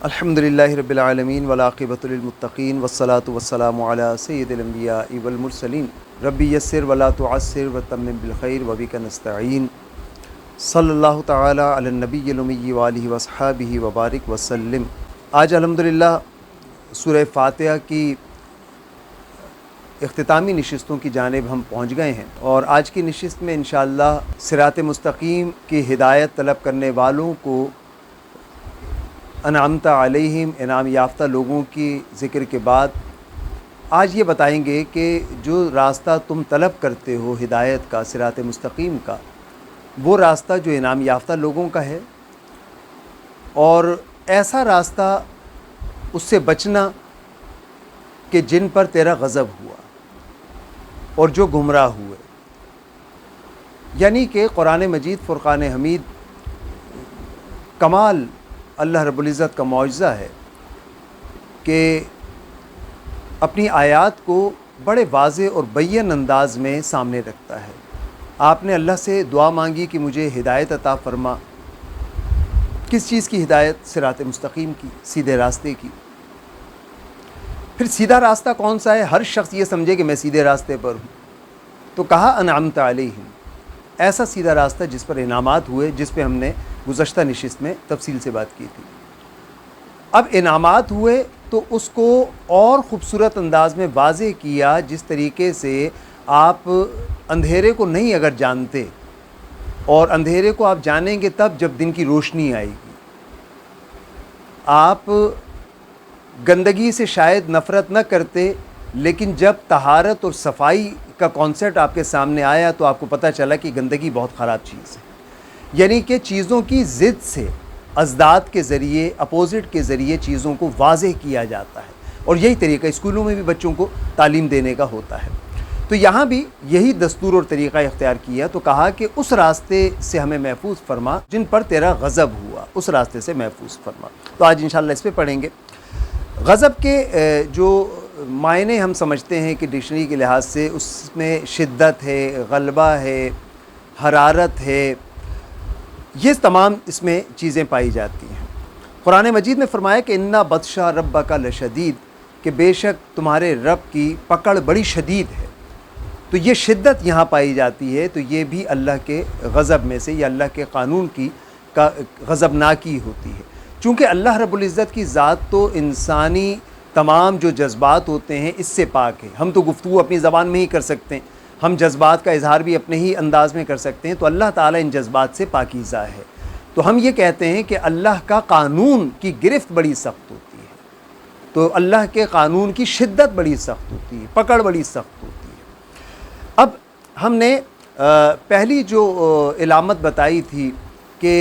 الحمدللہ رب العالمین والعاقبۃ للمتقین والصلاة والسلام علی سید الانبیاء والمرسلین ربی یسر ولا تعسر وتمم بالخیر وبک نستعین صلی اللہ تعالی علی النبی الامی وآلہ وصحابہ وبارک وسلم۔ آج الحمدللہ سورہ فاتحہ کی اختتامی نشستوں کی جانب ہم پہنچ گئے ہیں، اور آج کی نشست میں انشاءاللہ صراط مستقیم کی ہدایت طلب کرنے والوں کو انعمت علیہم، انعام یافتہ لوگوں کی ذکر کے بعد آج یہ بتائیں گے کہ جو راستہ تم طلب کرتے ہو ہدایت کا، صراط مستقیم کا، وہ راستہ جو انعام یافتہ لوگوں کا ہے، اور ایسا راستہ اس سے بچنا کہ جن پر تیرا غضب ہوا اور جو گمراہ ہوئے۔ یعنی کہ قرآن مجید فرقان حمید کمال اللہ رب العزت کا معجزہ ہے کہ اپنی آیات کو بڑے واضح اور بین انداز میں سامنے رکھتا ہے۔ آپ نے اللہ سے دعا مانگی کہ مجھے ہدایت عطا فرما۔ کس چیز کی ہدایت؟ صراط مستقیم کی، سیدھے راستے کی۔ پھر سیدھا راستہ کون سا ہے؟ ہر شخص یہ سمجھے کہ میں سیدھے راستے پر ہوں، تو کہا انعمت علیہم، ایسا سیدھا راستہ جس پر انعامات ہوئے، جس پہ ہم نے گزشتہ نشست میں تفصیل سے بات کی تھی۔ اب انعامات ہوئے تو اس کو اور خوبصورت انداز میں واضح کیا، جس طریقے سے آپ اندھیرے کو نہیں اگر جانتے، اور اندھیرے کو آپ جانیں گے تب جب دن کی روشنی آئے گی۔ آپ گندگی سے شاید نفرت نہ کرتے، لیکن جب طہارت اور صفائی کا کانسیپٹ آپ کے سامنے آیا تو آپ کو پتہ چلا کہ گندگی بہت خراب چیز ہے۔ یعنی کہ چیزوں کی ضد سے ازداد کے ذریعے، اپوزٹ کے ذریعے چیزوں کو واضح کیا جاتا ہے، اور یہی طریقہ اسکولوں میں بھی بچوں کو تعلیم دینے کا ہوتا ہے۔ تو یہاں بھی یہی دستور اور طریقہ اختیار کیا، تو کہا کہ اس راستے سے ہمیں محفوظ فرما جن پر تیرا غضب ہوا، اس راستے سے محفوظ فرما۔ تو آج انشاءاللہ اس پہ پڑھیں گے۔ غضب کے جو معنی ہم سمجھتے ہیں کہ ڈکشنری کے لحاظ سے اس میں شدت ہے، غلبہ ہے، حرارت ہے، یہ تمام اس میں چیزیں پائی جاتی ہیں۔ قرآن مجید میں فرمایا کہ اِنَّ بَطْشَ رَبَّكَ لَشَدِيدٌ، کہ بے شک تمہارے رب کی پکڑ بڑی شدید ہے۔ تو یہ شدت یہاں پائی جاتی ہے، تو یہ بھی اللہ کے غضب میں سے یا اللہ کے قانون کی غضبناکی ہوتی ہے۔ چونکہ اللہ رب العزت کی ذات تو انسانی تمام جو جذبات ہوتے ہیں اس سے پاک ہے۔ ہم تو گفتگو اپنی زبان میں ہی کر سکتے ہیں، ہم جذبات کا اظہار بھی اپنے ہی انداز میں کر سکتے ہیں، تو اللہ تعالیٰ ان جذبات سے پاکیزہ ہے۔ تو ہم یہ کہتے ہیں کہ اللہ کا قانون کی گرفت بڑی سخت ہوتی ہے، تو اللہ کے قانون کی شدت بڑی سخت ہوتی ہے، پکڑ بڑی سخت ہوتی ہے۔ اب ہم نے پہلی جو علامت بتائی تھی کہ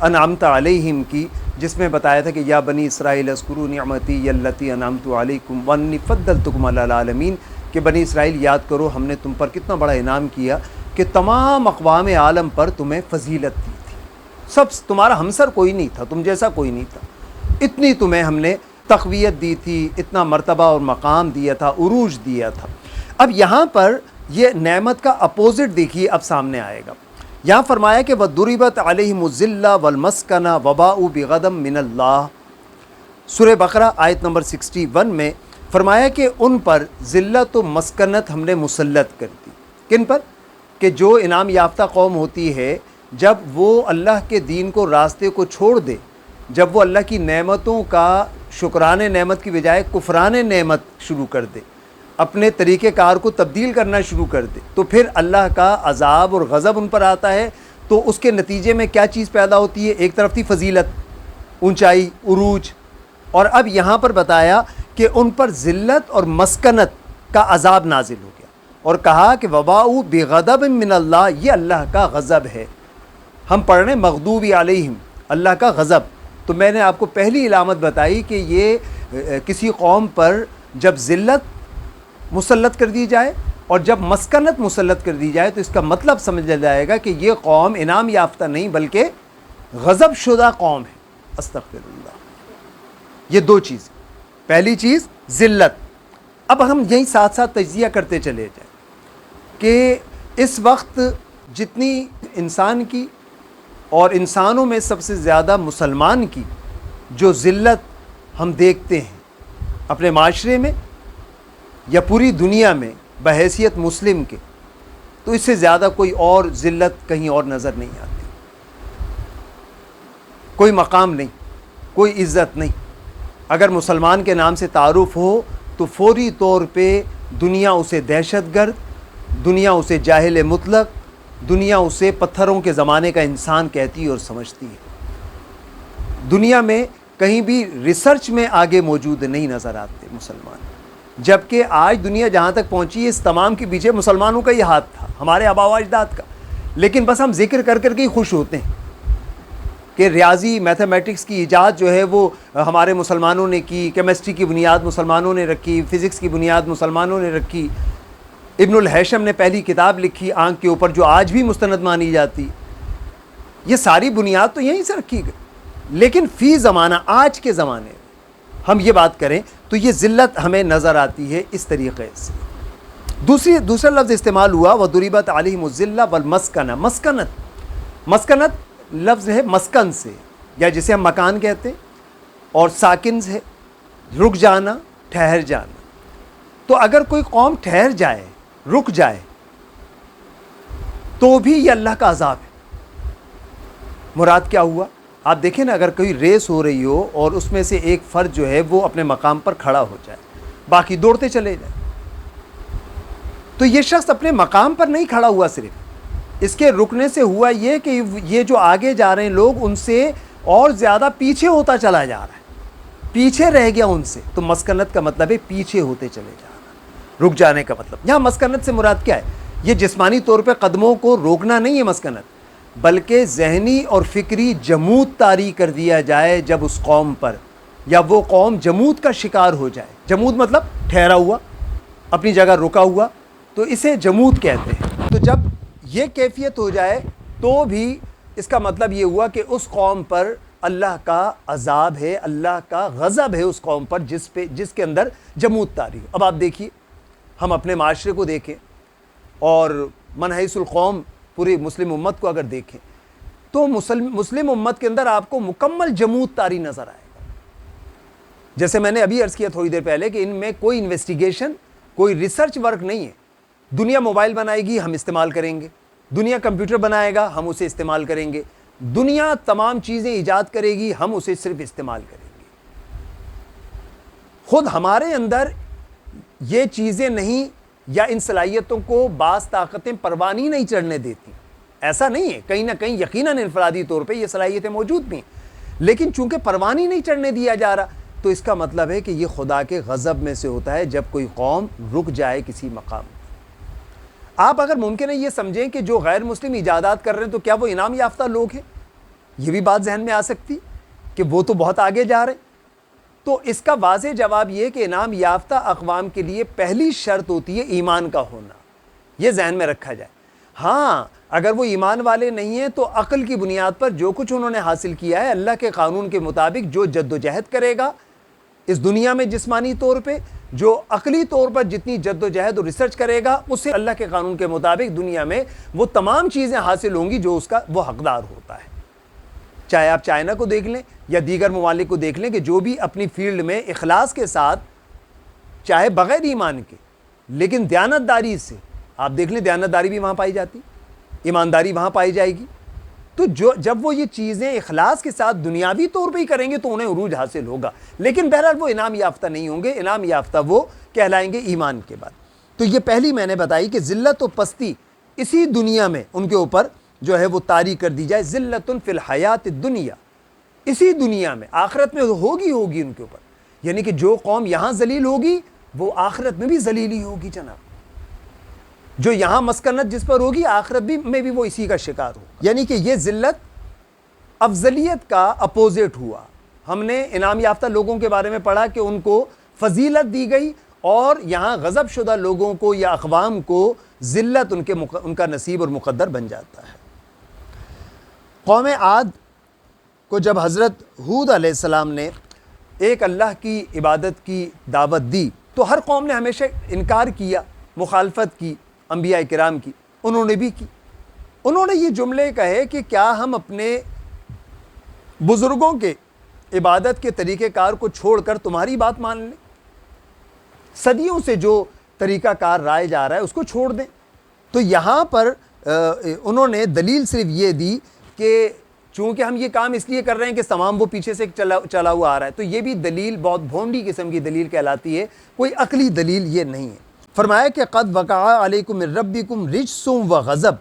انعمت علیہم کی، جس میں بتایا تھا کہ یا بنی اسرائیل اذکروا نعمتی التی انعمت علیکم وانی فضلتکم علی العالمین، کہ بنی اسرائیل یاد کرو ہم نے تم پر کتنا بڑا انعام کیا کہ تمام اقوام عالم پر تمہیں فضیلت دی تھی۔ سب تمہارا ہمسر کوئی نہیں تھا، تم جیسا کوئی نہیں تھا، اتنی تمہیں ہم نے تقویت دی تھی، اتنا مرتبہ اور مقام دیا تھا، عروج دیا تھا۔ اب یہاں پر یہ نعمت کا اپوزٹ دیکھیے، اب سامنے آئے گا۔ یہاں فرمایا کہ وَضُرِبَتْ عَلَيْهِمُ الذِّلَّةُ وَالْمَسْكَنَةُ وَبَاءُوا بِغَضَبٍ مِّنَ اللَّهِ۔ سورہ بقرہ آیت نمبر 61 میں فرمایا کہ ان پر ذلت و مسکنت ہم نے مسلط کر دی۔ کن پر؟ کہ جو انعام یافتہ قوم ہوتی ہے، جب وہ اللہ کے دین کو، راستے کو چھوڑ دے، جب وہ اللہ کی نعمتوں کا شکران نعمت کی بجائے کفران نعمت شروع کر دے، اپنے طریقہ کار کو تبدیل کرنا شروع کر دے، تو پھر اللہ کا عذاب اور غضب ان پر آتا ہے۔ تو اس کے نتیجے میں کیا چیز پیدا ہوتی ہے؟ ایک طرف تھی فضیلت، اونچائی، عروج، اور اب یہاں پر بتایا کہ ان پر ذلت اور مسکنت کا عذاب نازل ہو گیا، اور کہا کہ وباءوا بغضب من اللہ، یہ اللہ کا غضب ہے۔ ہم پڑھ رہے ہیں مغضوب علیہم، اللہ کا غضب۔ تو میں نے آپ کو پہلی علامت بتائی کہ یہ کسی قوم پر جب ذلت مسلط کر دی جائے اور جب مسکنت مسلط کر دی جائے، تو اس کا مطلب سمجھا جائے گا کہ یہ قوم انعام یافتہ نہیں بلکہ غضب شدہ قوم ہے۔ استغفر اللہ۔ یہ دو چیز، پہلی چیز ذلت، اب ہم یہی ساتھ ساتھ تجزیہ کرتے چلے جائیں کہ اس وقت جتنی انسان کی اور انسانوں میں سب سے زیادہ مسلمان کی جو ذلت ہم دیکھتے ہیں اپنے معاشرے میں یا پوری دنیا میں بحیثیت مسلم کے، تو اس سے زیادہ کوئی اور ذلت کہیں اور نظر نہیں آتی. کوئی مقام نہیں، کوئی عزت نہیں. اگر مسلمان کے نام سے تعارف ہو تو فوری طور پہ دنیا اسے دہشت گرد، دنیا اسے جاہل مطلق، دنیا اسے پتھروں کے زمانے کا انسان کہتی اور سمجھتی ہے. دنیا میں کہیں بھی ریسرچ میں آگے موجود نہیں نظر آتے مسلمان، جبکہ آج دنیا جہاں تک پہنچی ہے اس تمام کے پیچھے مسلمانوں کا ہی ہاتھ تھا، ہمارے آباء و اجداد کا. لیکن بس ہم ذکر کر کر کے ہی خوش ہوتے ہیں کہ ریاضی میتھمیٹکس کی ایجاد جو ہے وہ ہمارے مسلمانوں نے کی، کیمسٹری کی بنیاد مسلمانوں نے رکھی، فزکس کی بنیاد مسلمانوں نے رکھی. ابن الہیثم نے پہلی کتاب لکھی آنکھ کے اوپر جو آج بھی مستند مانی جاتی. یہ ساری بنیاد تو یہیں سے رکھی گئی. لیکن فی زمانہ، آج کے زمانے میں ہم یہ بات کریں تو یہ ذلت ہمیں نظر آتی ہے اس طریقے سے. دوسرا لفظ استعمال ہوا وَضُرِبَتْ عَلَيْهِمُ الذِّلَّةُ وَالْمَسْكَنَةُ. مسکنت لفظ ہے مسکن سے، یا جسے ہم مکان کہتے ہیں، اور ساکنز ہے رک جانا، ٹھہر جانا. تو اگر کوئی قوم ٹھہر جائے، رک جائے، تو بھی یہ اللہ کا عذاب ہے. مراد کیا ہوا؟ آپ دیکھیں نا، اگر کوئی ریس ہو رہی ہو اور اس میں سے ایک فرد جو ہے وہ اپنے مقام پر کھڑا ہو جائے، باقی دوڑتے چلے جائیں، تو یہ شخص اپنے مقام پر نہیں کھڑا ہوا، صرف اس کے رکنے سے ہوا یہ کہ یہ جو آگے جا رہے ہیں لوگ ان سے اور زیادہ پیچھے ہوتا چلا جا رہا ہے، پیچھے رہ گیا ان سے. تو مسکنت کا مطلب ہے پیچھے ہوتے چلے جانا، رک جانے کا مطلب. یہاں مسکنت سے مراد کیا ہے؟ یہ جسمانی طور پہ قدموں کو روکنا نہیں ہے مسکنت، بلکہ ذہنی اور فکری جمود طاری کر دیا جائے جب اس قوم پر، یا وہ قوم جمود کا شکار ہو جائے. جمود مطلب ٹھہرا ہوا، اپنی جگہ رکا ہوا، تو اسے جمود کہتے ہیں. تو جب یہ کیفیت ہو جائے تو بھی اس کا مطلب یہ ہوا کہ اس قوم پر اللہ کا عذاب ہے، اللہ کا غضب ہے اس قوم پر جس کے اندر جمود طاری ہو. اب آپ دیکھیے، ہم اپنے معاشرے کو دیکھیں اور من حیث القوم پوری مسلم امت کو اگر دیکھیں تو مسلم امت کے اندر آپ کو مکمل جمود طاری نظر آئے گا. جیسے میں نے ابھی عرض کیا تھوڑی دیر پہلے کہ ان میں کوئی انویسٹیگیشن، کوئی ریسرچ ورک نہیں ہے. دنیا موبائل بنائے گی، ہم استعمال کریں گے. دنیا کمپیوٹر بنائے گا، ہم اسے استعمال کریں گے. دنیا تمام چیزیں ایجاد کرے گی، ہم اسے صرف استعمال کریں گے. خود ہمارے اندر یہ چیزیں نہیں، یا ان صلاحیتوں کو بعض طاقتیں پروانی نہیں چڑھنے دیتی. ایسا نہیں ہے، کہیں نہ کہیں یقیناً انفرادی طور پہ یہ صلاحیتیں موجود بھی ہیں، لیکن چونکہ پروانی نہیں چڑھنے دیا جا رہا، تو اس کا مطلب ہے کہ یہ خدا کے غضب میں سے ہوتا ہے جب کوئی قوم رک جائے کسی مقام. آپ اگر ممکن ہے یہ سمجھیں کہ جو غیر مسلم ایجادات کر رہے ہیں تو کیا وہ انعام یافتہ لوگ ہیں، یہ بھی بات ذہن میں آ سکتی کہ وہ تو بہت آگے جا رہے ہیں. تو اس کا واضح جواب یہ کہ انعام یافتہ اقوام کے لیے پہلی شرط ہوتی ہے ایمان کا ہونا. یہ ذہن میں رکھا جائے. ہاں، اگر وہ ایمان والے نہیں ہیں تو عقل کی بنیاد پر جو کچھ انہوں نے حاصل کیا ہے، اللہ کے قانون کے مطابق جو جد و جہد کرے گا اس دنیا میں جسمانی طور پہ، جو عقلی طور پر جتنی جد و جہد اور ریسرچ کرے گا، اسے اللہ کے قانون کے مطابق دنیا میں وہ تمام چیزیں حاصل ہوں گی جو اس کا وہ حقدار ہوتا ہے. چاہے آپ چائنا کو دیکھ لیں یا دیگر ممالک کو دیکھ لیں کہ جو بھی اپنی فیلڈ میں اخلاص کے ساتھ، چاہے بغیر ایمان کے لیکن دیانتداری سے، آپ دیکھ لیں دیانتداری بھی وہاں پائی جاتی، ایمانداری وہاں پائی جائے گی. تو جب وہ یہ چیزیں اخلاص کے ساتھ دنیاوی طور پہ ہی کریں گے تو انہیں عروج حاصل ہوگا. لیکن بہرحال وہ انعام یافتہ نہیں ہوں گے، انعام یافتہ وہ کہلائیں گے ایمان کے بعد. تو یہ پہلی میں نے بتائی کہ ذلت و پستی اسی دنیا میں ان کے اوپر جو ہے وہ طاری کر دی جائے. ذلت فی الحیات الدنیا، اسی دنیا میں، آخرت میں ہوگی ان کے اوپر. یعنی کہ جو قوم یہاں ذلیل ہوگی وہ آخرت میں بھی ذلیلی ہوگی جناب. جو یہاں مسکنت جس پر ہوگی آخرت میں بھی وہ اسی کا شکار ہوگا. یعنی کہ یہ ذلت افضلیت کا اپوزٹ ہوا. ہم نے انعام یافتہ لوگوں کے بارے میں پڑھا کہ ان کو فضیلت دی گئی، اور یہاں غضب شدہ لوگوں کو یا اقوام کو ذلت ان کا نصیب اور مقدر بن جاتا ہے. قوم عاد کو جب حضرت ہود علیہ السلام نے ایک اللہ کی عبادت کی دعوت دی تو ہر قوم نے ہمیشہ انکار کیا، مخالفت کی انبیاء کرام کی، انہوں نے بھی کی۔ انہوں نے یہ جملے کہے کہ کیا ہم اپنے بزرگوں کے عبادت کے طریقہ کار کو چھوڑ کر تمہاری بات مان لیں؟ صدیوں سے جو طریقہ کار رائج آ رہا ہے اس کو چھوڑ دیں؟ تو یہاں پر انہوں نے دلیل صرف یہ دی کہ چونکہ ہم یہ کام اس لیے کر رہے ہیں کہ تمام وہ پیچھے سے چلا ہوا آ رہا ہے، تو یہ بھی دلیل بہت بھونڈی قسم کی دلیل کہلاتی ہے، کوئی عقلی دلیل یہ نہیں ہے۔ فرمایا کہ قد وقع علیکم من ربکم رجس و غضب،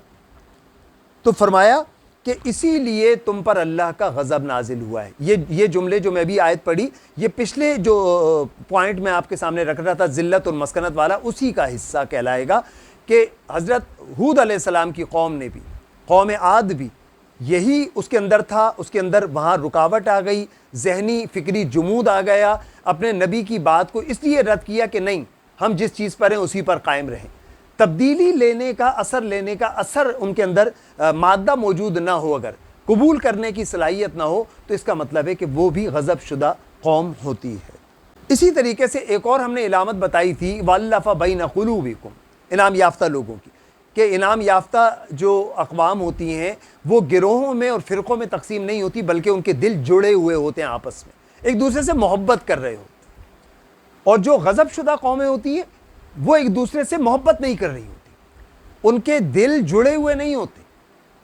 تو فرمایا کہ اسی لیے تم پر اللہ کا غضب نازل ہوا ہے۔ یہ جملے جو میں ابھی آیت پڑھی، یہ پچھلے جو پوائنٹ میں آپ کے سامنے رکھ رہا تھا ذلت اور مسکنت والا، اسی کا حصہ کہلائے گا کہ حضرت ہود علیہ السلام کی قوم نے بھی، قوم عاد بھی یہی اس کے اندر تھا، اس کے اندر وہاں رکاوٹ آ گئی، ذہنی فکری جمود آ گیا، اپنے نبی کی بات کو اس لیے رد کیا کہ نہیں، ہم جس چیز پر ہیں اسی پر قائم رہیں۔ تبدیلی لینے کا اثر ان کے اندر مادہ موجود نہ ہو، اگر قبول کرنے کی صلاحیت نہ ہو، تو اس کا مطلب ہے کہ وہ بھی غضب شدہ قوم ہوتی ہے۔ اسی طریقے سے ایک اور ہم نے علامت بتائی تھی وَأَلَّفَ بَيْنَ قُلُوبِكُمْ، انعام یافتہ لوگوں کی، کہ انعام یافتہ جو اقوام ہوتی ہیں وہ گروہوں میں اور فرقوں میں تقسیم نہیں ہوتی، بلکہ ان کے دل جڑے ہوئے ہوتے ہیں، آپس میں ایک دوسرے سے محبت کر رہے ہوتے ہیں۔ اور جو غضب شدہ قومیں ہوتی ہیں وہ ایک دوسرے سے محبت نہیں کر رہی ہوتی، ان کے دل جڑے ہوئے نہیں ہوتے۔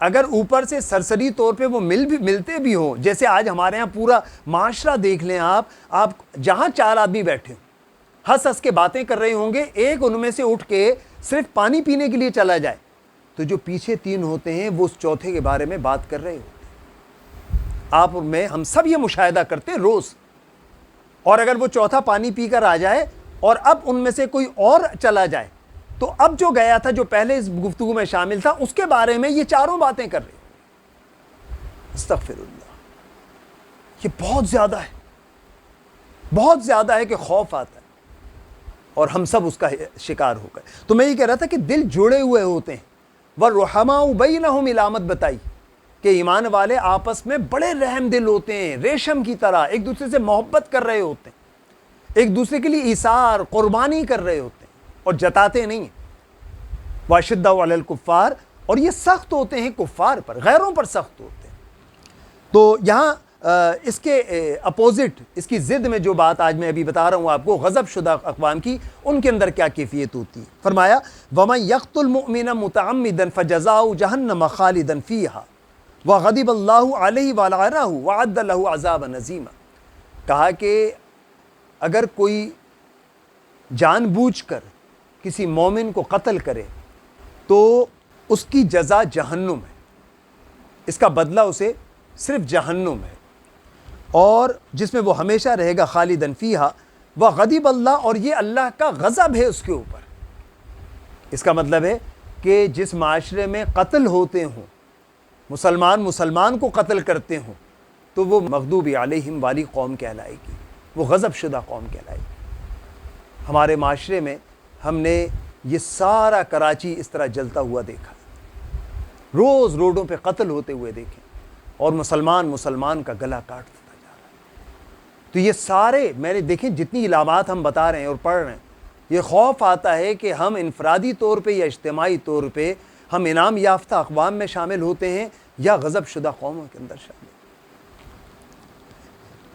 اگر اوپر سے سرسری طور پہ وہ ملتے بھی ہوں، جیسے آج ہمارے ہاں پورا معاشرہ دیکھ لیں آپ جہاں 4 آدمی بیٹھے ہوں، ہنس کے باتیں کر رہے ہوں گے، ایک ان میں سے اٹھ کے صرف پانی پینے کے لیے چلا جائے تو جو پیچھے 3 ہوتے ہیں وہ اس چوتھے کے بارے میں بات کر رہے ہوتے ہیں۔ آپ اور میں، ہم سب یہ مشاہدہ کرتے ہیں روز۔ اور اگر وہ چوتھا پانی پی کر آ جائے اور اب ان میں سے کوئی اور چلا جائے تو اب جو گیا تھا، جو پہلے اس گفتگو میں شامل تھا، اس کے بارے میں یہ 4 باتیں کر رہے ہیں۔ استغفر اللہ، یہ بہت زیادہ ہے کہ خوف آتا ہے، اور ہم سب اس کا شکار ہو گئے۔ تو میں یہ کہہ رہا تھا کہ دل جڑے ہوئے ہوتے ہیں۔ وَالرُّحَمَاءُ بَيْنَهُمْ، علامت بتائی کہ ایمان والے آپس میں بڑے رحم دل ہوتے ہیں، ریشم کی طرح ایک دوسرے سے محبت کر رہے ہوتے ہیں، ایک دوسرے کے لیے ایثار، قربانی کر رہے ہوتے ہیں اور جتاتے نہیں ہیں۔ وَأَشِدَّةُ عَلَى الْكُفَّارِ، اور یہ سخت ہوتے ہیں کفار پر، غیروں پر سخت ہوتے ہیں۔ تو یہاں اس کے اپوزٹ، اس کی ضد میں جو بات آج میں ابھی بتا رہا ہوں آپ کو، غضب شدہ اقوام کی، ان کے اندر کیا کیفیت ہوتی ہے۔ فرمایا وَمَن يَقْتُلْ مُؤْمِنًا مُتَعَمِّدًا فَجَزَاؤُهُ جَهَنَّمَ خَالِدًا فِيهَا وَغَضِبَ اللَّهُ عَلَيْهِ وَلَعَنَهُ وَأَعَدَّ لَهُ عَذَابًا عَظِيمًا، کہا کہ اگر کوئی جان بوجھ کر کسی مومن کو قتل کرے تو اس کی جزا جہنم ہے، اس کا بدلہ اسے صرف جہنم ہے، اور جس میں وہ ہمیشہ رہے گا، خالدن فیہا، وغضب اللہ، اور یہ اللہ کا غضب ہے اس کے اوپر۔ اس کا مطلب ہے کہ جس معاشرے میں قتل ہوتے ہوں، مسلمان کو قتل کرتے ہوں، تو وہ مغضوب علیہم والی قوم کہلائے گی، وہ غضب شدہ قوم کہلائے گی۔ ہمارے معاشرے میں ہم نے یہ سارا کراچی اس طرح جلتا ہوا دیکھا، روز روڈوں پہ قتل ہوتے ہوئے دیکھیں، اور مسلمان کا گلا کاٹتا جا رہا ہے۔ تو یہ سارے میں نے دیکھیں، جتنی علامات ہم بتا رہے ہیں اور پڑھ رہے ہیں، یہ خوف آتا ہے کہ ہم انفرادی طور پہ یا اجتماعی طور پہ ہم انعام یافتہ اقوام میں شامل ہوتے ہیں یا غضب شدہ قوموں کے اندر شامل۔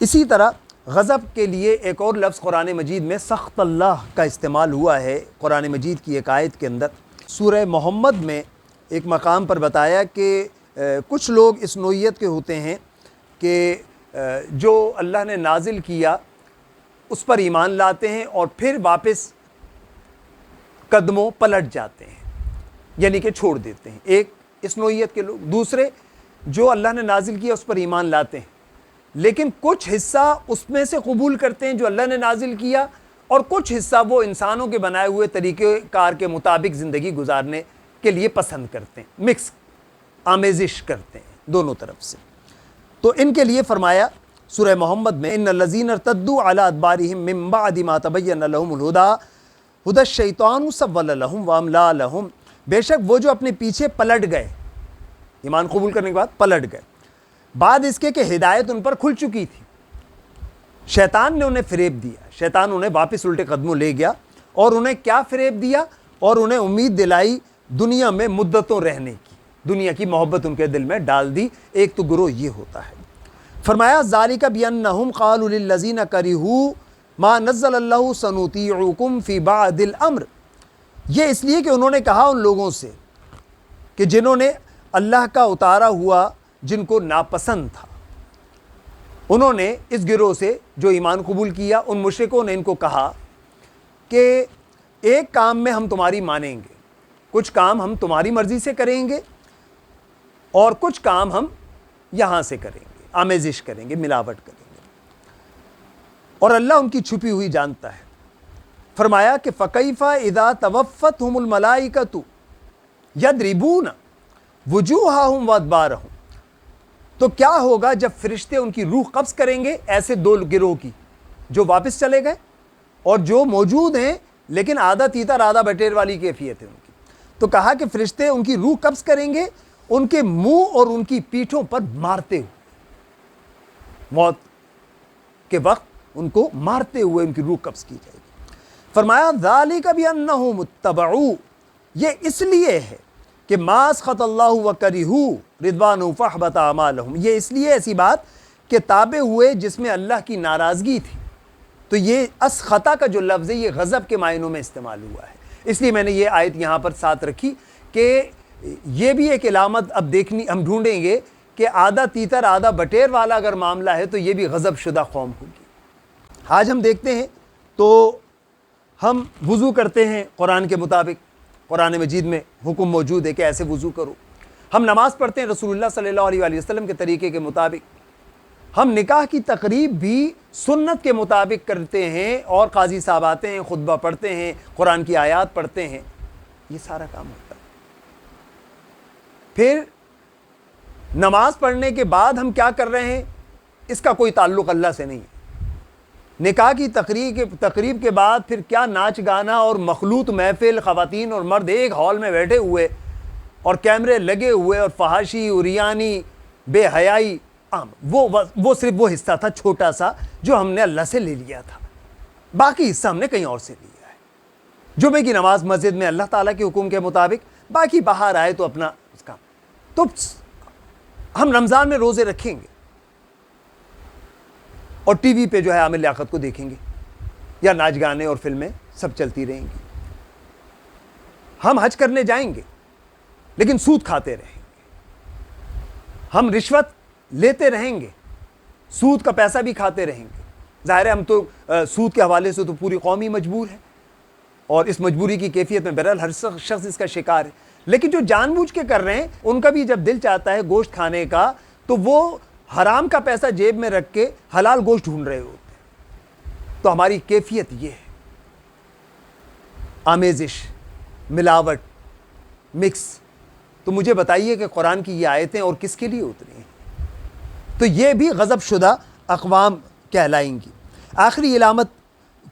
اسی طرح غضب کے لیے ایک اور لفظ قرآن مجید میں سخط اللہ کا استعمال ہوا ہے۔ قرآن مجید کی ایک آیت کے اندر سورہ محمد میں ایک مقام پر بتایا کہ کچھ لوگ اس نوعیت کے ہوتے ہیں کہ جو اللہ نے نازل کیا اس پر ایمان لاتے ہیں اور پھر واپس قدموں پلٹ جاتے ہیں، یعنی کہ چھوڑ دیتے ہیں۔ ایک اس نوعیت کے لوگ، دوسرے جو اللہ نے نازل کیا اس پر ایمان لاتے ہیں لیکن کچھ حصہ اس میں سے قبول کرتے ہیں جو اللہ نے نازل کیا، اور کچھ حصہ وہ انسانوں کے بنائے ہوئے طریقے کار کے مطابق زندگی گزارنے کے لیے پسند کرتے ہیں، مکس آمیزش کرتے ہیں دونوں طرف سے۔ تو ان کے لیے فرمایا سورہ محمد میں ان الذین ارتدوا علی ادبارہم من بعد ما تبین لہم الہدی ہدی الشیطان سول لہم واملا لہم، بے شک وہ جو اپنے پیچھے پلٹ گئے، ایمان قبول کرنے کے بعد پلٹ گئے، بعد اس کے کہ ہدایت ان پر کھل چکی تھی، شیطان نے انہیں فریب دیا، شیطان انہیں واپس الٹے قدموں لے گیا اور انہیں کیا فریب دیا؟ اور انہیں امید دلائی دنیا میں مدتوں رہنے کی، دنیا کی محبت ان کے دل میں ڈال دی۔ ایک تو گروہ یہ ہوتا ہے۔ فرمایا ذالک بانہم قالوا للذین کرہوا ما نزل اللہ سنطیعکم فی بعض الامر، یہ اس لیے کہ انہوں نے کہا ان لوگوں سے کہ جنہوں نے اللہ کا اتارا ہوا جن کو ناپسند تھا، انہوں نے اس گروہ سے جو ایمان قبول کیا، ان مشرکوں نے ان کو کہا کہ ایک کام میں ہم تمہاری مانیں گے، کچھ کام ہم تمہاری مرضی سے کریں گے اور کچھ کام ہم یہاں سے کریں گے، آمیزش کریں گے، ملاوٹ کریں گے، اور اللہ ان کی چھپی ہوئی جانتا ہے۔ فرمایا کہ فَكَيْفَ إِذَا تَوَفَّتْهُمُ الْمَلَائِكَةُ يَضْرِبُونَ وُجُوهَهُمْ وَأَدْبَارَهُمْ، تو کیا ہوگا جب فرشتے ان کی روح قبض کریں گے ایسے دو گروہ کی، جو واپس چلے گئے اور جو موجود ہیں لیکن آدھا تیتر آدھا بٹیر والی کیفیت ہے ان کی۔ تو کہا کہ فرشتے ان کی روح قبض کریں گے ان کے منہ اور ان کی پیٹھوں پر مارتے ہوئے، موت کے وقت ان کو مارتے ہوئے ان کی روح قبض کی جائے گی۔ فرمایا ذالک بانہم اتبعوا، یہ اس لیے ہے کہ ما اسخط اللہ وکرہوا رضوانہ فاحبط اعمالہم، یہ اس لیے ایسی بات کہ تابع ہوئے جس میں اللہ کی ناراضگی تھی۔ تو یہ اسخطا کا جو لفظ ہے یہ غضب کے معنوں میں استعمال ہوا ہے، اس لیے میں نے یہ آیت یہاں پر ساتھ رکھی کہ یہ بھی ایک علامت اب دیکھنی ہم ڈھونڈیں گے کہ آدھا تیتر آدھا بٹیر والا اگر معاملہ ہے تو یہ بھی غضب شدہ قوم ہوگی۔ آج ہم دیکھتے ہیں تو ہم وضو کرتے ہیں قرآن کے مطابق، قرآن مجید میں حکم موجود ہے کہ ایسے وضو کرو۔ ہم نماز پڑھتے ہیں رسول اللہ صلی اللہ علیہ وآلہ وسلم کے طریقے کے مطابق۔ ہم نکاح کی تقریب بھی سنت کے مطابق کرتے ہیں اور قاضی صاحب آتے ہیں، خطبہ پڑھتے ہیں، قرآن کی آیات پڑھتے ہیں، یہ سارا کام ہوتا ہے۔ پھر نماز پڑھنے کے بعد ہم کیا کر رہے ہیں اس کا کوئی تعلق اللہ سے نہیں ہے۔ نکاح کی تقریب کے بعد پھر کیا ناچ گانا اور مخلوط محفل، خواتین اور مرد ایک ہال میں بیٹھے ہوئے اور کیمرے لگے ہوئے اور فحاشی، عریانی، بے حیائی، وہ صرف وہ حصہ تھا چھوٹا سا جو ہم نے اللہ سے لے لیا تھا، باقی حصہ ہم نے کہیں اور سے لیا ہے۔ جمعے کی نماز مسجد میں اللہ تعالیٰ کے حکم کے مطابق، باقی باہر آئے تو اپنا اس کا۔ تو ہم رمضان میں روزے رکھیں گے اور ٹی وی پہ جو ہے عامر لیاقت کو دیکھیں گے یا ناچ گانے اور فلمیں سب چلتی رہیں گی۔ ہم حج کرنے جائیں گے لیکن سود کھاتے رہیں گے، ہم رشوت لیتے رہیں گے، سود کا پیسہ بھی کھاتے رہیں گے۔ ظاہر ہے ہم تو سود کے حوالے سے تو پوری قوم ہی مجبور ہے اور اس مجبوری کی کیفیت میں بہرحال ہر شخص اس کا شکار ہے، لیکن جو جان بوجھ کے کر رہے ہیں ان کا بھی جب دل چاہتا ہے گوشت کھانے کا تو وہ حرام کا پیسہ جیب میں رکھ کے حلال گوشت ڈھونڈ رہے ہوتے ہیں۔ تو ہماری کیفیت یہ ہے، آمیزش، ملاوٹ، مکس۔ تو مجھے بتائیے کہ قرآن کی یہ آیتیں اور کس کے لیے اتری ہیں؟ تو یہ بھی غضب شدہ اقوام کہلائیں گی۔ آخری علامت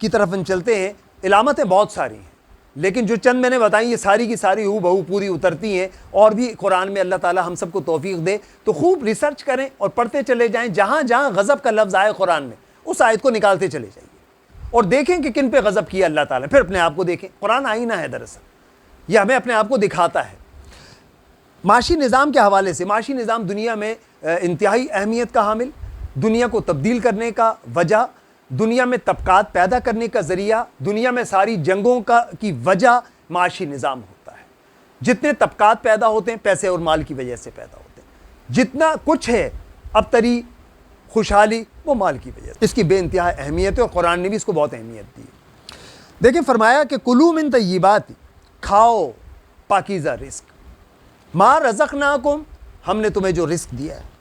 کی طرف ہم چلتے ہیں۔ علامتیں بہت ساری ہیں لیکن جو چند میں نے بتائیں یہ ساری کی ساری ہو بہو پوری اترتی ہیں، اور بھی قرآن میں اللہ تعالی ہم سب کو توفیق دے تو خوب ریسرچ کریں اور پڑھتے چلے جائیں، جہاں جہاں غضب کا لفظ آئے قرآن میں اس آیت کو نکالتے چلے جائیے اور دیکھیں کہ کن پہ غضب کیا اللہ تعالیٰ، پھر اپنے آپ کو دیکھیں۔ قرآن آئینہ ہے دراصل، یہ ہمیں اپنے آپ کو دکھاتا ہے۔ معاشی نظام کے حوالے سے، معاشی نظام دنیا میں انتہائی اہمیت کا حامل، دنیا کو تبدیل کرنے کا وجہ، دنیا میں طبقات پیدا کرنے کا ذریعہ، دنیا میں ساری جنگوں کی وجہ معاشی نظام ہوتا ہے۔ جتنے طبقات پیدا ہوتے ہیں پیسے اور مال کی وجہ سے پیدا ہوتے ہیں، جتنا کچھ ہے ابتری خوشحالی وہ مال کی وجہ سے۔ اس کی بے انتہا اہمیت ہے اور قرآن نے بھی اس کو بہت اہمیت دی ہے۔ دیکھیں فرمایا کہ کلوا من طیبات، کھاؤ پاکیزہ رزق، ما رزقناکم، ہم نے تمہیں جو رزق دیا ہے،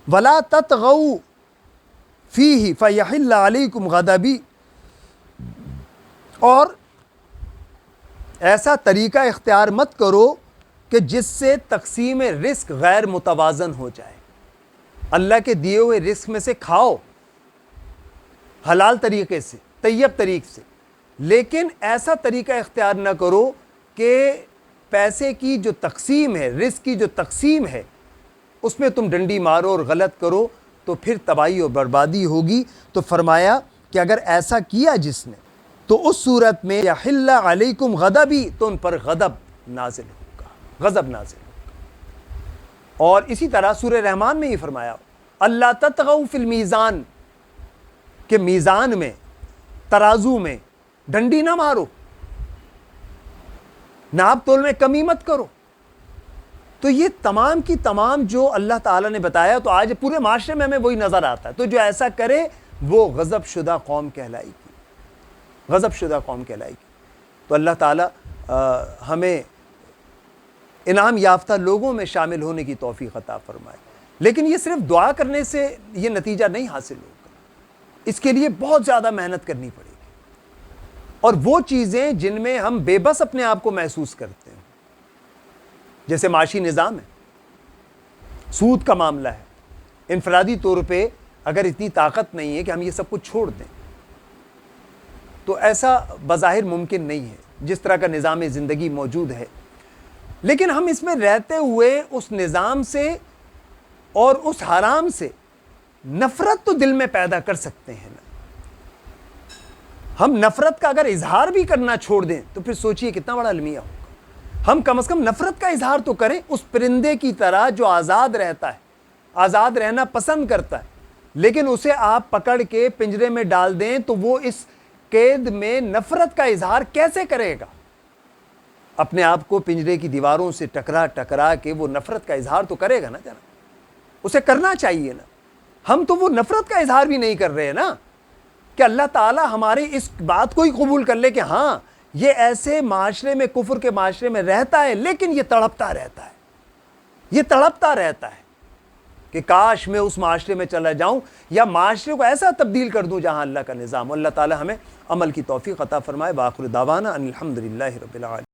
ولا تطغوا فیہ فیحل علیکم غضبی، اور ایسا طریقہ اختیار مت کرو کہ جس سے تقسیم رزق غیر متوازن ہو جائے۔ اللہ کے دیے ہوئے رزق میں سے کھاؤ حلال طریقے سے، طیب طریقے سے، لیکن ایسا طریقہ اختیار نہ کرو کہ پیسے کی جو تقسیم ہے، رزق کی جو تقسیم ہے، اس میں تم ڈنڈی مارو اور غلط کرو تو پھر تباہی اور بربادی ہوگی۔ تو فرمایا کہ اگر ایسا کیا جس نے تو اس صورت میں یحل علیکم غضبی، تو ان پر غضب نازل ہوگا، غضب نازل ہوگا۔ اور اسی طرح سورہ رحمان میں یہ فرمایا اللہ تطغوا فی المیزان، کہ میزان میں، ترازو میں ڈنڈی نہ مارو، ناپ تول میں کمی مت کرو۔ تو یہ تمام کی تمام جو اللہ تعالیٰ نے بتایا، تو آج پورے معاشرے میں ہمیں وہی نظر آتا ہے۔ تو جو ایسا کرے وہ غضب شدہ قوم کہلائے گی، غضب شدہ قوم کہلائے گی۔ تو اللہ تعالیٰ ہمیں انعام یافتہ لوگوں میں شامل ہونے کی توفیق عطا فرمائے۔ لیکن یہ صرف دعا کرنے سے یہ نتیجہ نہیں حاصل ہوگا، اس کے لیے بہت زیادہ محنت کرنی پڑے گی، اور وہ چیزیں جن میں ہم بے بس اپنے آپ کو محسوس کرتے ہیں، جیسے معاشی نظام ہے، سود کا معاملہ ہے، انفرادی طور پہ اگر اتنی طاقت نہیں ہے کہ ہم یہ سب کچھ چھوڑ دیں، تو ایسا بظاہر ممکن نہیں ہے جس طرح کا نظام زندگی موجود ہے۔ لیکن ہم اس میں رہتے ہوئے اس نظام سے اور اس حرام سے نفرت تو دل میں پیدا کر سکتے ہیں نا۔ ہم نفرت کا اگر اظہار بھی کرنا چھوڑ دیں تو پھر سوچئے کتنا بڑا المیہ ہوگا۔ ہم کم از کم نفرت کا اظہار تو کریں، اس پرندے کی طرح جو آزاد رہتا ہے، آزاد رہنا پسند کرتا ہے، لیکن اسے آپ پکڑ کے پنجرے میں ڈال دیں تو وہ اس قید میں نفرت کا اظہار کیسے کرے گا؟ اپنے آپ کو پنجرے کی دیواروں سے ٹکرا ٹکرا کے وہ نفرت کا اظہار تو کرے گا نا جناب، اسے کرنا چاہیے نا۔ ہم تو وہ نفرت کا اظہار بھی نہیں کر رہے نا، کہ اللہ تعالیٰ ہماری اس بات کو ہی قبول کر لے کہ ہاں یہ ایسے معاشرے میں، کفر کے معاشرے میں رہتا ہے، لیکن یہ تڑپتا رہتا ہے، یہ تڑپتا رہتا ہے کہ کاش میں اس معاشرے میں چلا جاؤں، یا معاشرے کو ایسا تبدیل کر دوں جہاں اللہ کا نظام۔ اللہ تعالیٰ ہمیں عمل کی توفیق عطا فرمائے۔ وآخر دعوانا ان الحمد للہ رب العالمین۔